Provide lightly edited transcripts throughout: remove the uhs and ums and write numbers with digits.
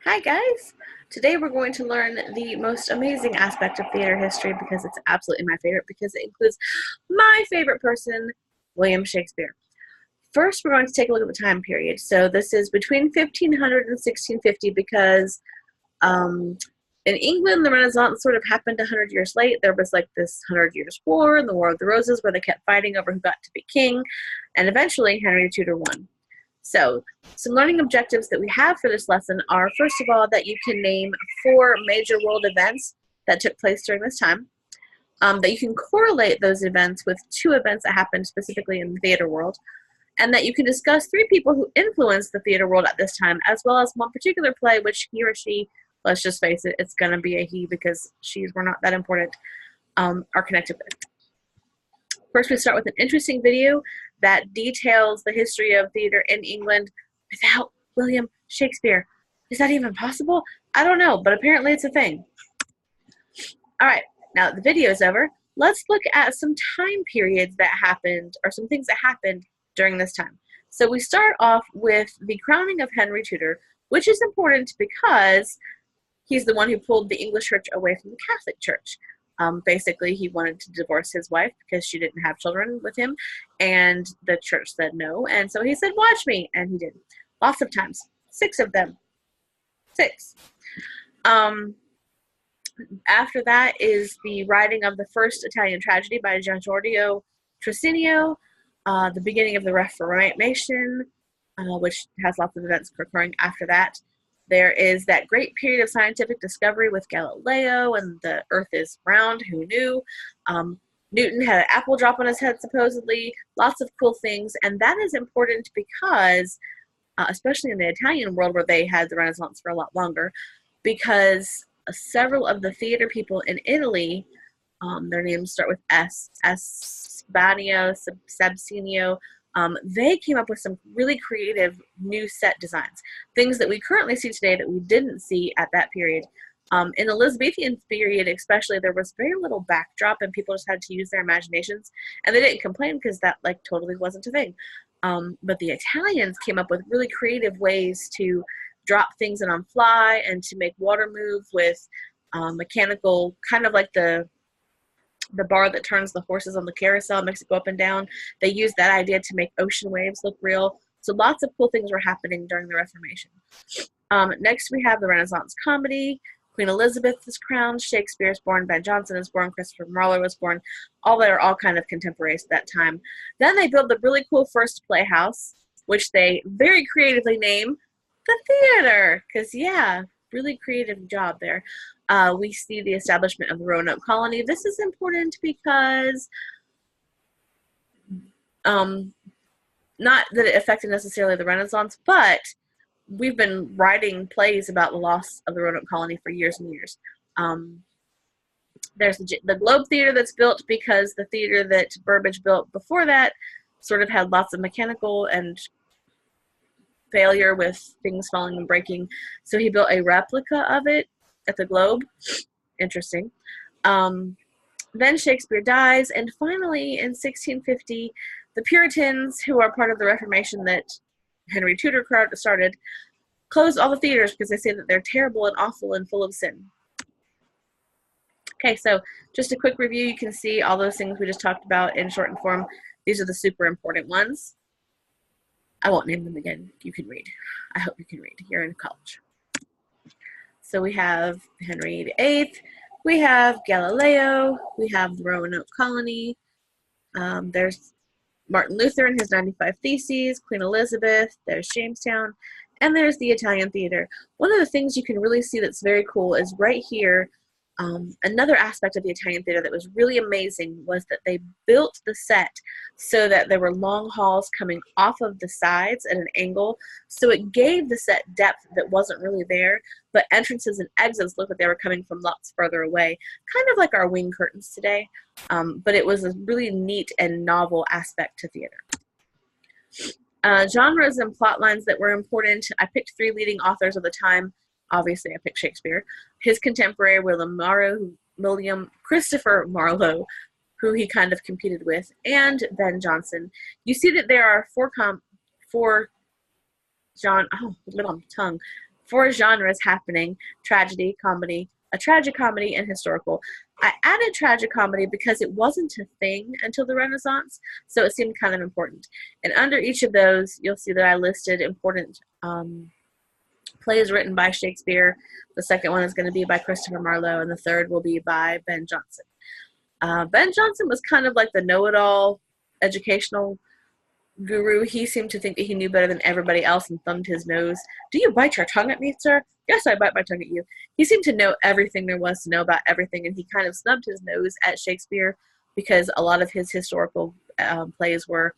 Hi guys! Today we're going to learn the most amazing aspect of theater history because it's absolutely my favorite because it includes my favorite person, William Shakespeare. First, we're going to take a look at the time period. So this is between 1500 and 1650 because in England, the Renaissance sort of happened 100 years late. There was like this 100 Years' War and the War of the Roses where they kept fighting over who got to be king, and eventually Henry Tudor won. So, some learning objectives that we have for this lesson are, first of all, that you can name 4 major world events that took place during this time, that you can correlate those events with 2 events that happened specifically in the theater world, and that you can discuss 3 people who influenced the theater world at this time, as well as one particular play which he or she, let's just face it, it's going to be a he because she's were not that important, are connected with. First, we start with an interesting video that details the history of theater in England without William Shakespeare. Is that even possible? I don't know, but apparently it's a thing. All right, now that the video is over, let's look at some time periods that happened, or some things that happened during this time. So we start off with the crowning of Henry Tudor, which is important because he's the one who pulled the English church away from the Catholic Church. Basically, he wanted to divorce his wife because she didn't have children with him, and the church said no, and so he said, watch me, and he did. Lots of times. 6 of them. 6. After that is the writing of the first Italian tragedy by Giorgio Tracinio, the beginning of the Reformation, which has lots of events occurring after that. There is that great period of scientific discovery with Galileo and the Earth is round, who knew? Newton had an apple drop on his head, supposedly. Lots of cool things, and that is important because, especially in the Italian world where they had the Renaissance for a lot longer, because several of the theater people in Italy, their names start with S, Asbanio, Sabsinio, they came up with some really creative new set designs, things that we currently see today that we didn't see at that period. In the Elizabethan period especially, there was very little backdrop and people just had to use their imaginations, and they didn't complain because that totally wasn't a thing. But the Italians came up with really creative ways to drop things in on fly and to make water move with mechanical, kind of like the bar that turns the horses on the carousel, makes it go up and down. They used that idea to make ocean waves look real. So lots of cool things were happening during the Reformation. Next, we have the Renaissance comedy. Queen Elizabeth is crowned. Shakespeare is born. Ben Jonson is born. Christopher Marlowe was born. All that are all kind of contemporaries at that time. Then they built the really cool first playhouse, which they very creatively name the theater. Because, yeah, really creative job there. We see the establishment of the Roanoke Colony. This is important because not that it affected necessarily the Renaissance, but we've been writing plays about the loss of the Roanoke Colony for years and years. There's the Globe Theater that's built because the theater that Burbage built before that sort of had lots of mechanical and failure with things falling and breaking. So he built a replica of it at the Globe. Interesting. Then Shakespeare dies, and finally in 1650, the Puritans, who are part of the Reformation that Henry Tudor started, closed all the theaters because they say that they're terrible and awful and full of sin. Okay, so just a quick review. You can see all those things we just talked about in shortened form. These are the super important ones. I won't name them again. You can read. I hope you can read. You're in college. So we have Henry VIII, we have Galileo, we have the Roanoke Colony, there's Martin Luther and his 95 Theses, Queen Elizabeth, there's Jamestown, and there's the Italian theater. One of the things you can really see that's very cool is right here. Another aspect of the Italian theater that was really amazing was that they built the set so that there were long halls coming off of the sides at an angle. So it gave the set depth that wasn't really there, but entrances and exits looked like they were coming from lots further away, kind of like our wing curtains today. But it was a really neat and novel aspect to theater. Genres and plot lines that were important. I picked 3 leading authors of the time. Obviously, I picked Shakespeare. His contemporary, William Christopher Marlowe, who he kind of competed with, and Ben Jonson. You see that there are 4 4 genres happening: tragedy, comedy, a tragicomedy, and historical. I added tragicomedy because it wasn't a thing until the Renaissance, so it seemed kind of important. And under each of those, you'll see that I listed important plays written by Shakespeare. The second one is going to be by Christopher Marlowe, and the third will be by Ben Jonson. Ben Jonson was kind of like the know-it-all educational guru. He seemed to think that he knew better than everybody else and thumbed his nose. Do you bite your tongue at me, sir? Yes, I bite my tongue at you. He seemed to know everything there was to know about everything, and he kind of snubbed his nose at Shakespeare because a lot of his historical plays were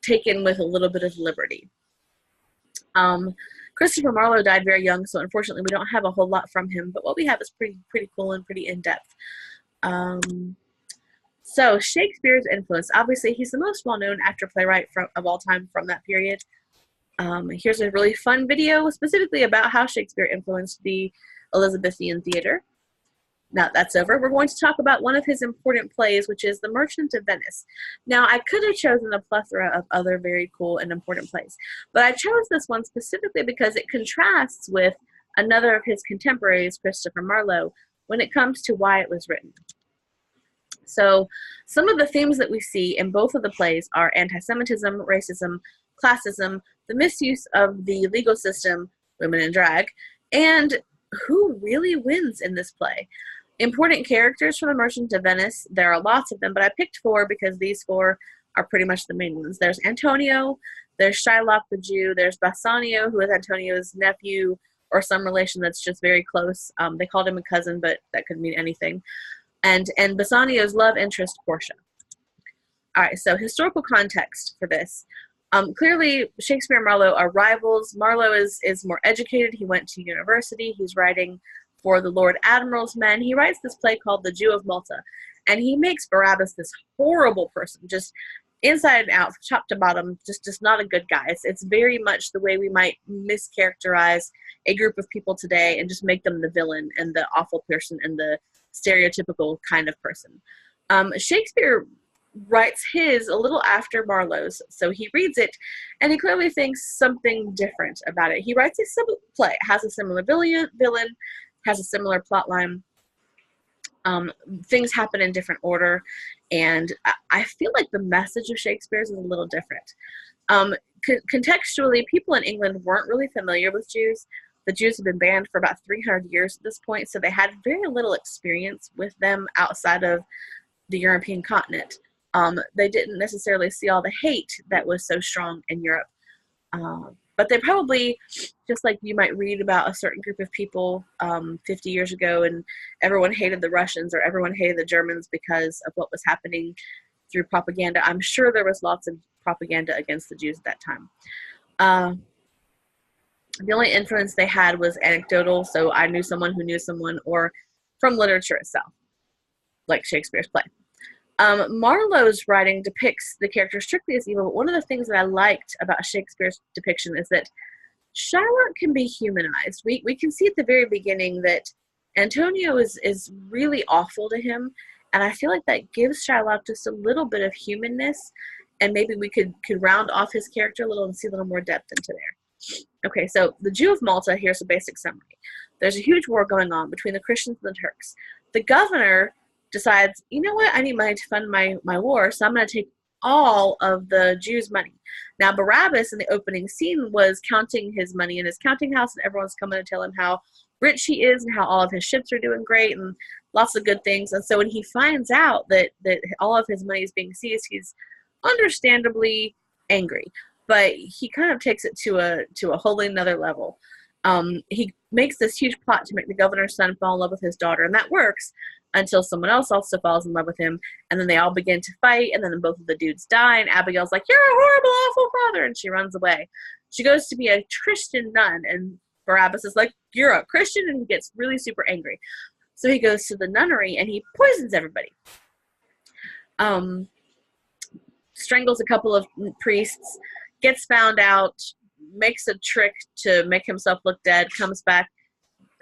taken with a little bit of liberty. Christopher Marlowe died very young, so unfortunately we don't have a whole lot from him, but what we have is pretty cool and pretty in-depth. So Shakespeare's influence. Obviously, he's the most well-known actor playwright of all time from that period. Here's a really fun video specifically about how Shakespeare influenced the Elizabethan theater. Now that's over, we're going to talk about one of his important plays, which is The Merchant of Venice. Now, I could have chosen a plethora of other very cool and important plays, but I chose this one specifically because it contrasts with another of his contemporaries, Christopher Marlowe, when it comes to why it was written. So some of the themes that we see in both of the plays are anti-Semitism, racism, classism, the misuse of the legal system, women in drag, and who really wins in this play. Important characters for The Merchant of Venice. There are lots of them, but I picked 4 because these 4 are pretty much the main ones. There's Antonio, there's Shylock the Jew, there's Bassanio, who is Antonio's nephew or some relation that's just very close. They called him a cousin, but that could mean anything. And Bassanio's love interest, Portia. All right, so historical context for this. Clearly, Shakespeare and Marlowe are rivals. Marlowe is more educated. He went to university. He's writing for the Lord Admiral's men. He writes this play called The Jew of Malta, and he makes Barabbas this horrible person, just inside and out, top to bottom, just not a good guy. It's very much the way we might mischaracterize a group of people today and just make them the villain and the awful person and the stereotypical kind of person. Shakespeare writes his a little after Marlowe's, so he reads it, and he clearly thinks something different about it. He writes a similar play, has a similar villain, has a similar plot line. Things happen in different order, and I feel like the message of Shakespeare's is a little different. Contextually, people in England weren't really familiar with Jews. The Jews had been banned for about 300 years at this point, so they had very little experience with them outside of the European continent. They didn't necessarily see all the hate that was so strong in Europe. But they probably, just like you might read about a certain group of people 50 years ago and everyone hated the Russians or everyone hated the Germans because of what was happening through propaganda. I'm sure there was lots of propaganda against the Jews at that time. The only influence they had was anecdotal, so I knew someone who knew someone, or from literature itself, like Shakespeare's play. Marlowe's writing depicts the character strictly as evil, but one of the things that I liked about Shakespeare's depiction is that Shylock can be humanized. We can see at the very beginning that Antonio is really awful to him, and I feel like that gives Shylock just a little bit of humanness, and maybe we could round off his character a little and see a little more depth into there. Okay, so the Jew of Malta, here's a basic summary. There's a huge war going on between the Christians and the Turks. The governor decides, you know what, I need money to fund my war, so I'm going to take all of the Jews' money. Now, Barabbas in the opening scene was counting his money in his counting house, and everyone's coming to tell him how rich he is and how all of his ships are doing great and lots of good things. And so when he finds out that all of his money is being seized, he's understandably angry. But he kind of takes it to a wholly another level. He makes this huge plot to make the governor's son fall in love with his daughter, and that works until someone else also falls in love with him, and then they all begin to fight, and then both of the dudes die, and Abigail's like, "You're a horrible, awful father," and she runs away. She goes to be a Christian nun, and Barabbas is like, "You're a Christian," and he gets really super angry. So he goes to the nunnery, and he poisons everybody. Strangles a couple of priests, gets found out, makes a trick to make himself look dead, comes back,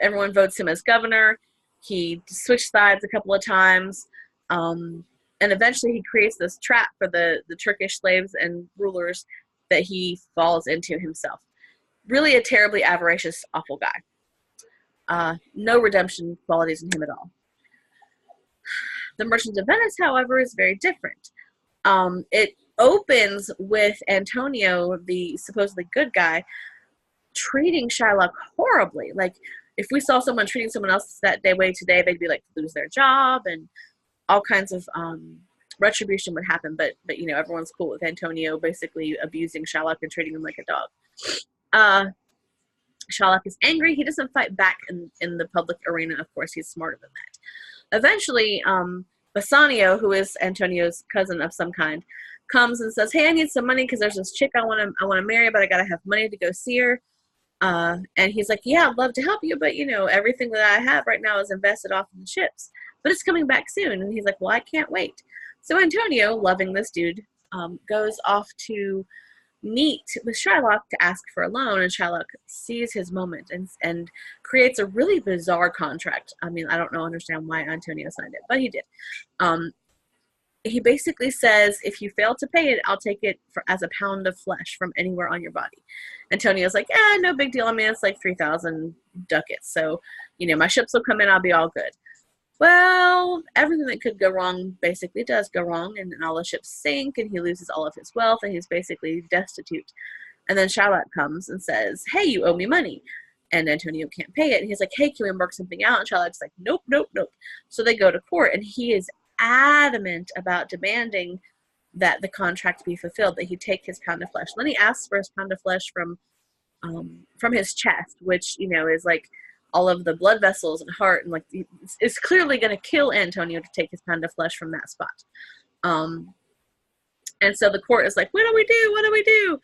everyone votes him as governor. He switched sides a couple of times, and eventually he creates this trap for the Turkish slaves and rulers that he falls into himself. really a terribly avaricious, awful guy. No redemption qualities in him at all. The Merchant of Venice, however, is very different. It opens with Antonio, the supposedly good guy, treating Shylock horribly. Like, if we saw someone treating someone else that way today, they'd be like, lose their job, and all kinds of retribution would happen. But you know, everyone's cool with Antonio basically abusing Shylock and treating him like a dog. Shylock is angry. He doesn't fight back in the public arena. Of course, he's smarter than that. Eventually, Bassanio, who is Antonio's cousin of some kind, comes and says, "Hey, I need some money because there's this chick I want to marry, but I gotta have money to go see her." And he's like, "Yeah, I'd love to help you, but you know, everything that I have right now is invested off in the ships, but it's coming back soon." And he's like, "Well, I can't wait." So Antonio, loving this dude, goes off to meet with Shylock to ask for a loan, and Shylock sees his moment and creates a really bizarre contract. I mean, I don't understand why Antonio signed it, but he did. He basically says, if you fail to pay it, I'll take it as a pound of flesh from anywhere on your body. Antonio's like, no big deal. I mean, it's like 3,000 ducats. So, you know, my ships will come in. I'll be all good. Well, everything that could go wrong basically does go wrong, and all the ships sink, and he loses all of his wealth, and he's basically destitute. And then Shylock comes and says, "Hey, you owe me money." And Antonio can't pay it. And he's like, "Hey, can we work something out?" And Shylock's like, "Nope, nope, nope." So they go to court, and he is adamant about demanding that the contract be fulfilled, that he take his pound of flesh. Then he asks for his pound of flesh from his chest, which, you know, is like all of the blood vessels and heart, and like it's clearly going to kill Antonio to take his pound of flesh from that spot. And so the court is like, what do we do? What do we do?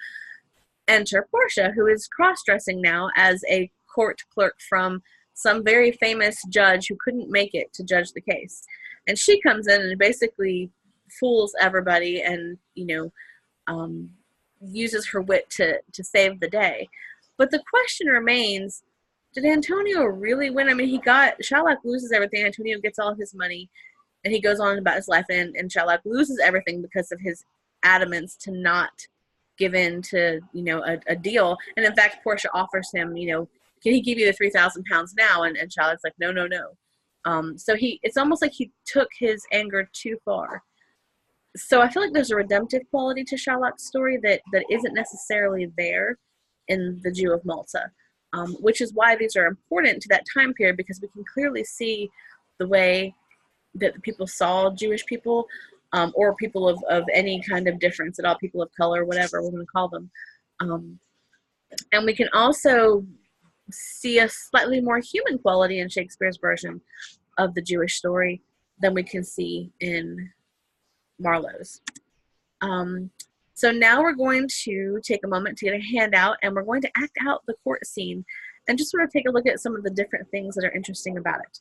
Enter Portia, who is cross-dressing now as a court clerk from some very famous judge who couldn't make it to judge the case. And she comes in and basically fools everybody and, you know, uses her wit to save the day. But the question remains, did Antonio really win? I mean, Shylock loses everything. Antonio gets all of his money, and he goes on about his life, and Shylock loses everything because of his adamance to not give in to, you know, a deal. And in fact, Portia offers him, you know, can he give you the 3,000 pounds now? And Shylock's like, no, no, no. So it's almost like he took his anger too far. So I feel like there's a redemptive quality to Shylock's story that isn't necessarily there in The Jew of Malta. Which is why these are important to that time period, because we can clearly see the way that the people saw Jewish people, or people of any kind of difference at all, people of color, whatever we're going to call them. And we can also see a slightly more human quality in Shakespeare's version of the Jewish story than we can see in Marlowe's. So now we're going to take a moment to get a handout, and we're going to act out the court scene and just sort of take a look at some of the different things that are interesting about it.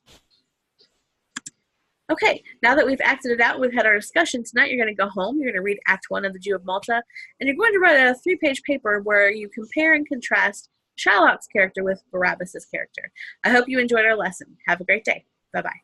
Okay, now that we've acted it out, we've had our discussion, tonight you're going to go home, you're going to read Act 1 of The Jew of Malta, and you're going to write a 3-page paper where you compare and contrast Shylock's character with Barabbas's character. I hope you enjoyed our lesson. Have a great day. Bye-bye.